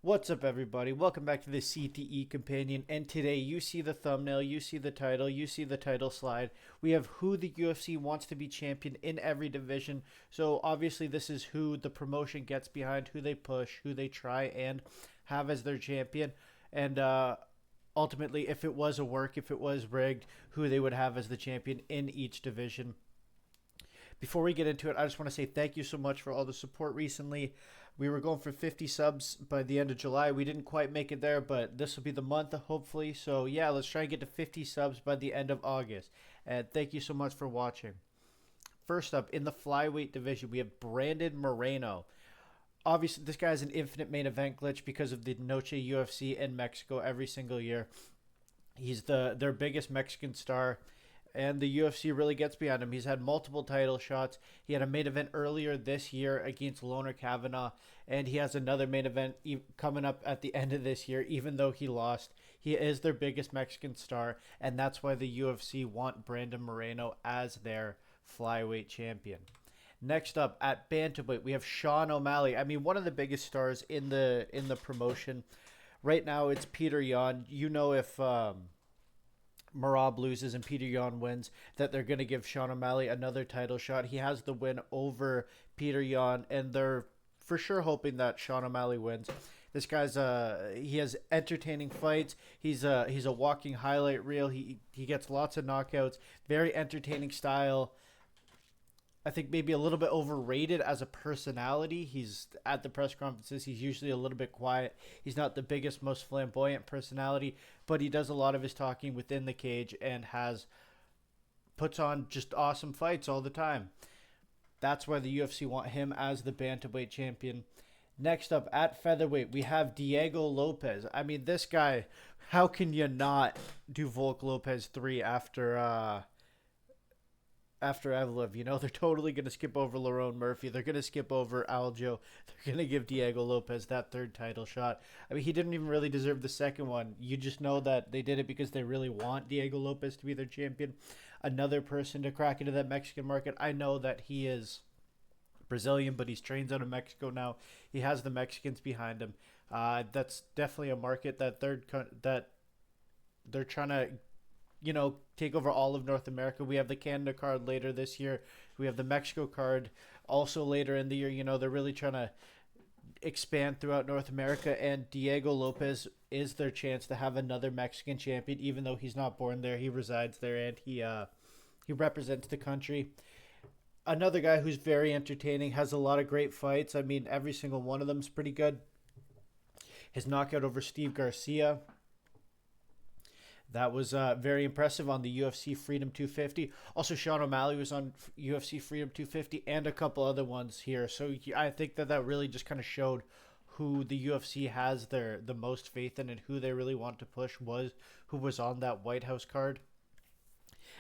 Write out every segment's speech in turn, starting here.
What's up, everybody? Welcome back to the CTE Companion. And today, you see the thumbnail, you see the title, you see the title slide. We have who the UFC wants to be champion in every division. So, obviously, this is who the promotion gets behind, who they push, who they try and have as their champion. And ultimately, if it was a work, if it was rigged, who they would have as the champion in each division. Before we get into it, I just want to say thank you so much for all the support recently. We were going for 50 subs by the end of July. We didn't quite make it there, but this will be the month, hopefully. So, yeah, let's try and get to 50 subs by the end of August. And thank you so much for watching. First up, in the flyweight division, we have Brandon Moreno. Obviously, this guy is an infinite main event glitch because of the Noche UFC in Mexico every single year. He's their biggest Mexican star, and the UFC really gets behind him. He's had multiple title shots. He had a main event earlier this year against Loner Kavanaugh, and he has another main event coming up at the end of this year, even though he lost. He is their biggest Mexican star, and that's why the UFC want Brandon Moreno as their flyweight champion. Next up at bantamweight, we have Sean O'Malley. I mean, one of the biggest stars in the promotion. Right now, it's Peter Yan. You know, if Marab loses and Peter Yan wins, that they're going to give Sean O'Malley another title shot. He has the win over Peter Yan, and they're for sure hoping that Sean O'Malley wins. This guy's he has entertaining fights. He's a walking highlight reel. He gets lots of knockouts. Very entertaining style. I think maybe a little bit overrated as a personality. He's at the press conferences. He's usually a little bit quiet. He's not the biggest, most flamboyant personality, but he does a lot of his talking within the cage and puts on just awesome fights all the time. That's why the UFC want him as the bantamweight champion. Next up at featherweight, we have Diego Lopez. I mean, this guy, how can you not do Volk Lopez 3 after Evlev? You know, they're totally going to skip over Lerone Murphy. They're going to skip over Aljo. They're going to give Diego Lopez that third title shot. I mean, he didn't even really deserve the second one. You just know that they did it because they really want Diego Lopez to be their champion. Another person to crack into that Mexican market. I know that he is Brazilian, but he's trains out of Mexico now. He has the Mexicans behind him. That's definitely a market that they're trying to take over all of North America. We have the Canada card later this year. We have the Mexico card also later in the year. You know, they're really trying to expand throughout North America, and Diego Lopez is their chance to have another Mexican champion, even though he's not born there. He resides there, and he represents the country. Another guy who's very entertaining, has a lot of great fights. I mean, every single one of them is pretty good. His knockout over Steve Garcia, that was very impressive on the UFC Freedom 250. Also, Sean O'Malley was on UFC Freedom 250 and a couple other ones here. So I think that really just kind of showed who the UFC has the most faith in and who they really want to push who was on that White House card.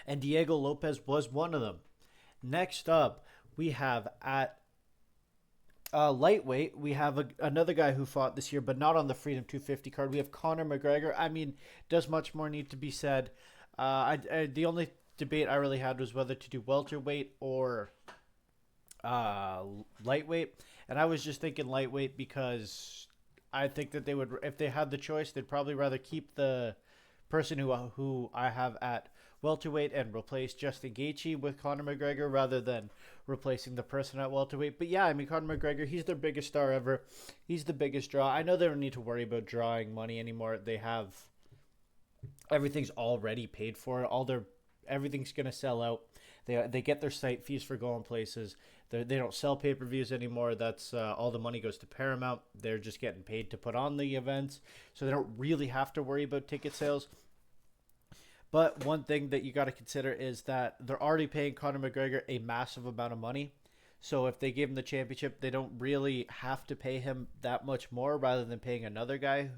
And Diego Lopez was one of them. Next up, we have at lightweight, we have another guy who fought this year, but not on the Freedom 250 card. We have Conor McGregor. I mean, does much more need to be said? The only debate I really had was whether to do welterweight or lightweight, and I was just thinking lightweight because I think that they would, if they had the choice, they'd probably rather keep the person who I have at welterweight and replace Justin Gaethje with Conor McGregor rather than replacing the person at welterweight. But yeah, I mean, Conor McGregor, he's their biggest star ever. He's the biggest draw. I know they don't need to worry about drawing money anymore. They have everything's already paid for. Everything's gonna sell out. They get their site fees for going places. They don't sell pay-per-views anymore. That's all the money goes to Paramount. They're just getting paid to put on the events, so they don't really have to worry about ticket sales. But one thing that you got to consider is that they're already paying Conor McGregor a massive amount of money. So if they give him the championship, they don't really have to pay him that much more rather than paying another guy.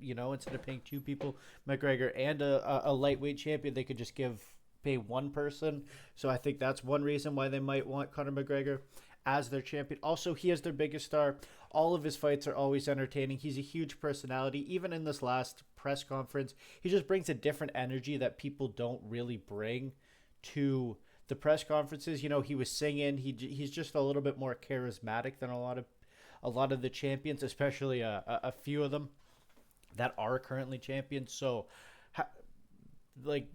You know, instead of paying two people, McGregor and a lightweight champion, they could just pay one person. So I think that's one reason why they might want Conor McGregor as their champion. Also, he is their biggest star. All of his fights are always entertaining. He's a huge personality. Even in this last press conference, he just brings a different energy that people don't really bring to the press conferences. You know, he was singing. He's just a little bit more charismatic than a lot a lot of the champions, especially a few of them that are currently champions. So, like,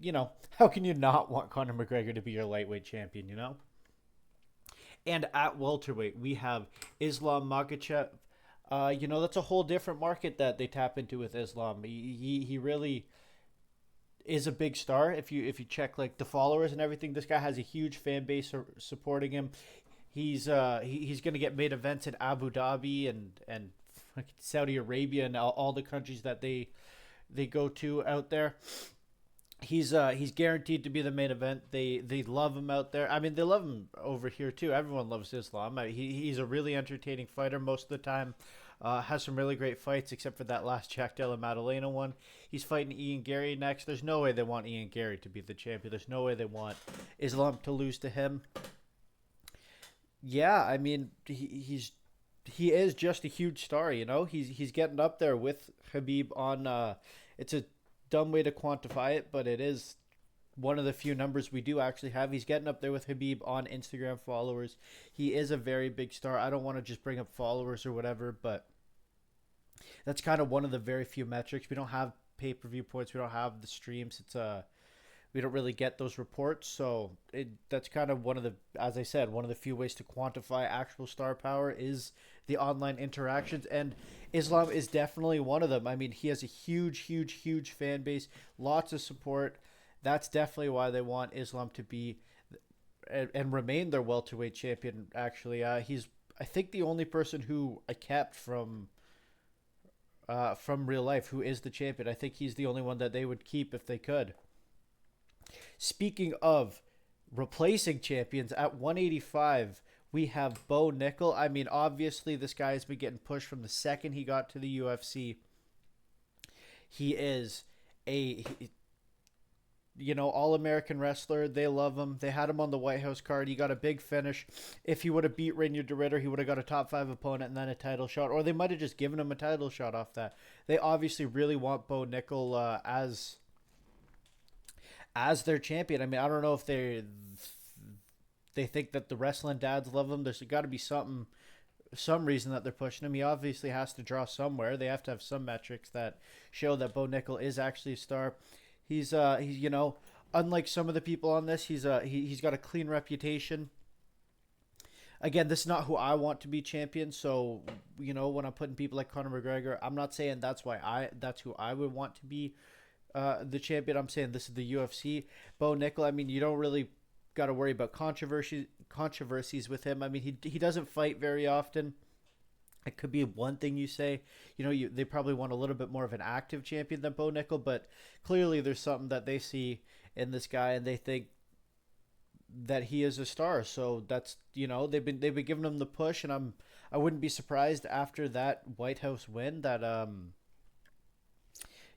how can you not want Conor McGregor to be your lightweight champion? And at welterweight, we have Islam Makhachev. That's a whole different market that they tap into with Islam. He really is a big star. If you check like the followers and everything, this guy has a huge fan base supporting him. He's going to get made events in Abu Dhabi and Saudi Arabia and all the countries that they go to out there. He's guaranteed to be the main event. They love him out there. I mean, they love him over here too. Everyone loves Islam. He's a really entertaining fighter most of the time. Has some really great fights, except for that last Jack Della Maddalena one. He's fighting Ian Gary next. There's no way they want Ian Gary to be the champion. There's no way they want Islam to lose to him. Yeah, I mean, he is just a huge star. He's getting up there with Khabib on. It's a dumb way to quantify it, but it is one of the few numbers we do actually have. He's getting up there with Khabib on Instagram followers. He is a very big star. I don't want to just bring up followers or whatever, but that's kind of one of the very few metrics. We don't have pay-per-view points. We don't have the streams. We don't really get those reports. So that's kind of as I said, one of the few ways to quantify actual star power is the online interactions. And Islam is definitely one of them. I mean, he has a huge, huge, huge fan base, lots of support. That's definitely why they want Islam to be and remain their welterweight champion. Actually, he's, I think, the only person who I kept from real life who is the champion. I think he's the only one that they would keep if they could. Speaking of replacing champions, at 185, we have Bo Nickel. I mean, obviously, this guy has been getting pushed from the second he got to the UFC. He is a all-American wrestler. They love him. They had him on the White House card. He got a big finish. If he would have beat Rainier de Ritter, he would have got a top 5 opponent and then a title shot. Or they might have just given him a title shot off that. They obviously really want Bo Nickel as their champion. I mean, I don't know if they think that the wrestling dads love him. There's got to be some reason that they're pushing him. He obviously has to draw somewhere. They have to have some metrics that show that Bo Nickel is actually a star. He's unlike some of the people on this, he's got a clean reputation. Again, this is not who I want to be champion. So, when I'm putting people like Conor McGregor, I'm not saying that's who I would want to be the champion. I'm saying this is the UFC. Bo Nickel, I mean, you don't really got to worry about controversies with him. I mean, he doesn't fight very often. It could be one thing you say. They probably want a little bit more of an active champion than Bo Nickel, but clearly there's something that they see in this guy, and they think that he is a star. So that's they've been giving him the push, and I wouldn't be surprised after that White House win that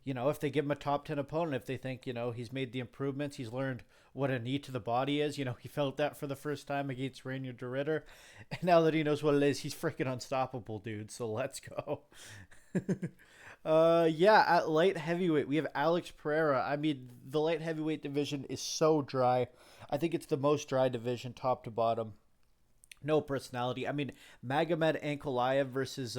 if they give him a top 10 opponent, if they think, he's made the improvements, he's learned what a knee to the body is, he felt that for the first time against Rainier de Ritter. And now that he knows what it is, he's freaking unstoppable, dude. So let's go. At light heavyweight, we have Alex Pereira. I mean, the light heavyweight division is so dry. I think it's the most dry division, top to bottom. No personality. I mean, Magomed Ankalaev versus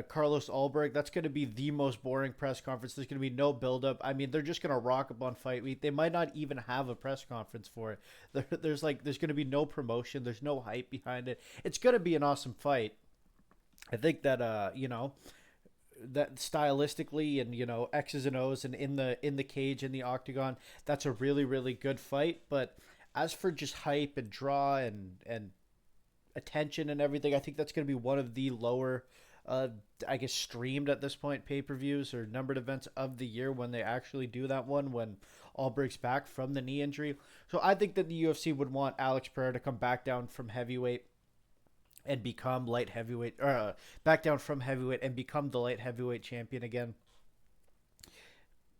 Carlos Ulberg, that's going to be the most boring press conference. There's going to be no build-up. I mean, they're just going to rock up on fight week. They might not even have a press conference for it. There's going to be no promotion. There's no hype behind it. It's going to be an awesome fight. I think that that stylistically and X's and O's and in the cage, in the octagon, that's a really, really good fight. But as for just hype and draw and attention and everything, I think that's going to be one of the lower I guess streamed at this point pay-per-views or numbered events of the year when they actually do that one, when Ulberg's back from the knee injury. So I think that the UFC would want Alex Pereira to come back down from heavyweight and become light heavyweight, or back down from heavyweight and become the light heavyweight champion again.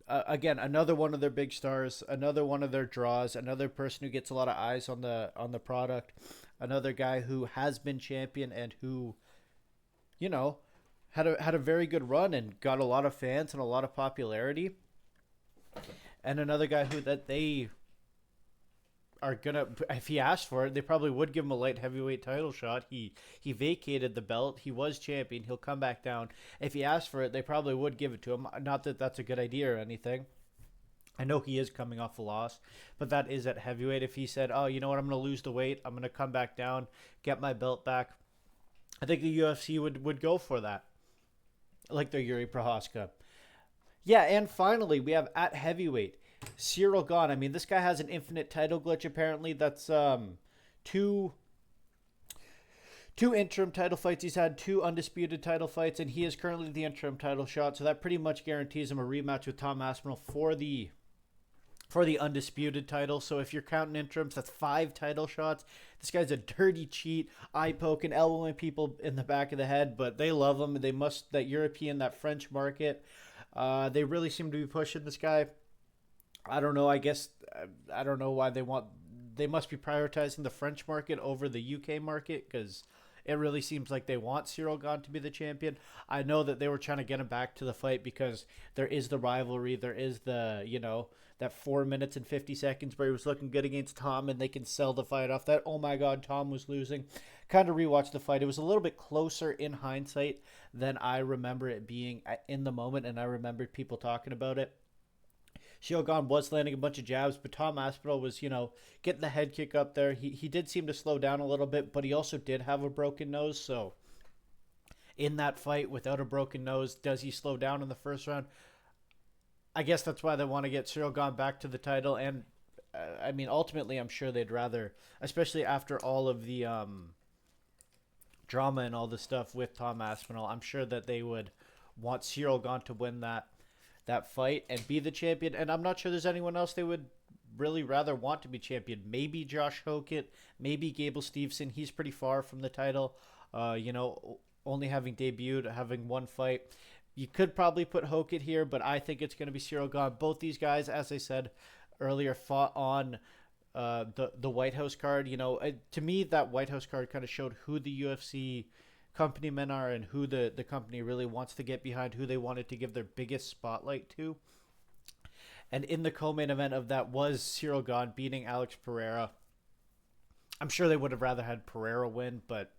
Again, another one of their big stars, another one of their draws, another person who gets a lot of eyes on the product, another guy who has been champion and who had a very good run and got a lot of fans and a lot of popularity. And another guy who that they are gonna, if he asked for it, they probably would give him a light heavyweight title shot. He vacated the belt. He was champion. He'll come back down. If he asked for it, they probably would give it to him. Not that that's a good idea or anything. I know he is coming off a loss, but that is at heavyweight. If he said, "Oh, you know what? I'm going to lose the weight. I'm going to come back down, get my belt back," I think the UFC would go for that, like the Yuri Prohaska. Yeah, and finally, we have at heavyweight Cyril Gahn. I mean, this guy has an infinite title glitch. Apparently, that's two interim title fights. He's had two undisputed title fights, and he is currently the interim title shot. So that pretty much guarantees him a rematch with Tom Aspinall for the undisputed title. So if you're counting interims, that's 5 title shots. This guy's a dirty cheat, eye poking, elbowing people in the back of the head, but they love him. They must, that European, that French market, they really seem to be pushing this guy. I don't know. I guess I don't know why they must be prioritizing the French market over the UK market, because it really seems like they want Cyril Gahn to be the champion. I know that they were trying to get him back to the fight because there is the rivalry. There is the, that 4 minutes and 50 seconds where he was looking good against Tom, and they can sell the fight off that, oh my God, Tom was losing. Kind of rewatched the fight. It was a little bit closer in hindsight than I remember it being in the moment, and I remembered people talking about it. Cyril Gahn was landing a bunch of jabs, but Tom Aspinall was, getting the head kick up there. He did seem to slow down a little bit, but he also did have a broken nose. So in that fight without a broken nose, does he slow down in the first round? I guess that's why they want to get Cyril Gahn back to the title. And I mean, ultimately, I'm sure they'd rather, especially after all of the drama and all the stuff with Tom Aspinall, I'm sure that they would want Cyril Gahn to win that fight and be the champion. And I'm not sure there's anyone else they would really rather want to be champion. Maybe Josh Hokett, maybe Gable Steveson. He's pretty far from the title, only having debuted, having one fight. You could probably put Hokett here, but I think it's going to be Cyril Gahn. Both these guys, as I said earlier, fought on the White House card. To me, that White House card kind of showed who the UFC company men are and who the company really wants to get behind, who they wanted to give their biggest spotlight to. And in the co-main event of that was Cyril Gahn beating Alex Pereira. I'm sure they would have rather had Pereira win, but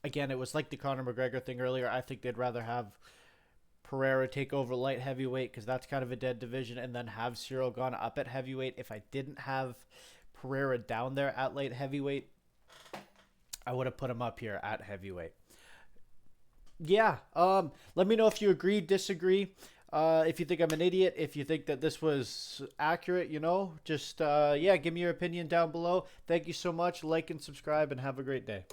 again, it was like the Conor McGregor thing earlier. I think they'd rather have Pereira take over light heavyweight because that's kind of a dead division, and then have Cyril Gahn up at heavyweight. If I didn't have Pereira down there at light heavyweight, I would have put him up here at heavyweight. Yeah, let me know if you agree, disagree, if you think I'm an idiot, if you think that this was accurate, just, give me your opinion down below. Thank you so much. Like and subscribe, and have a great day.